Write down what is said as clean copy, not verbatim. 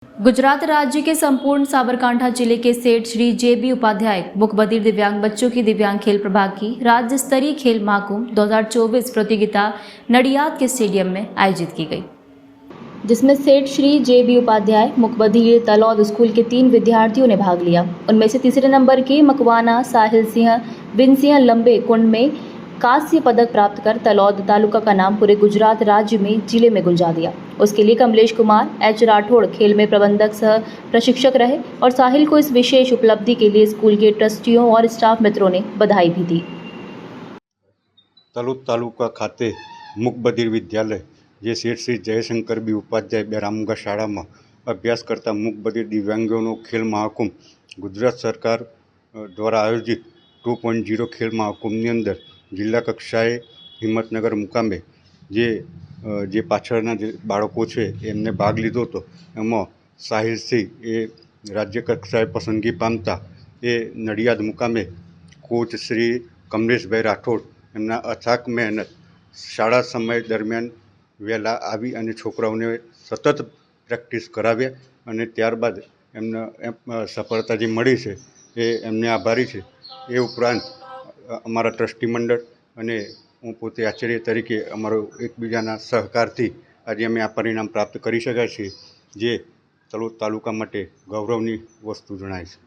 गुजरात राज्य के संपूर्ण साबरकांठा जिले के सेठ श्री जे.बी. उपाध्याय मुकबधिर दिव्यांग बच्चों की दिव्यांग खेल प्रभाग की राज्य स्तरीय खेल महाकुंभ 2024 प्रतियोगिता नडियाद के स्टेडियम में आयोजित की गई, जिसमें सेठ श्री जे.बी. उपाध्याय मुकबधिर तलौद स्कूल के 3 विद्यार्थियों ने भाग लिया। उनमें से तीसरे नंबर के मकवाना साहिल सिंह बिन सिंह लंबे कुंड में कांस्य पदक प्राप्त कर तलौद तालुका का नाम पूरे गुजरात राज्य में जिले में गुंजा दिया। उसके लिए कमलेश कुमार एच राठौड़ खेल में प्रबंधक सह प्रशिक्षक रहे और साहिल को इस विशेष उपलब्धि के लिए स्कूल के ट्रस्टियों और स्टाफ मित्रों ने बधाई भी दी। तलोद तालुका खाते मुकबधिर विद्यालय जे सेठ श्री जयशंकर बी उपाध्याय बेरामुंगा शाळा में अभ्यास करता मुकबधिर दिव्यांगों खेल महाकुंभ गुजरात सरकार द्वारा आयोजित 2.0 खेल महाकुंभनी अंदर जिल्ला कक्षाए हिम्मतनगर मुकामे जे पाछळना जे बाळको छे एमने भाग लीधो हतो। एमां साहिल सिंह ए राज्य कक्षाए पसंदगी पामता ए नडियाद मुकामे कोच श्री कमलेशभाई राठौड़ एमना अथाक मेहनत शाळा समय दरमियान वहेला आवी अने छोकराओने सतत प्रेक्टिस कराव्या अने त्यारबाद एमने सफलता जे मळी छे ए एमने आभारी छे। ए उपरांत अमारा ट्रस्टी मंडळ अने हूँ पोते आचार्य तरीके अमारो एकबीजाना सहकारथी आज अमे आ परिणाम प्राप्त करी शक्या छीए, जे तलोद तालुका माटे गौरवनी वस्तु जणाय छे।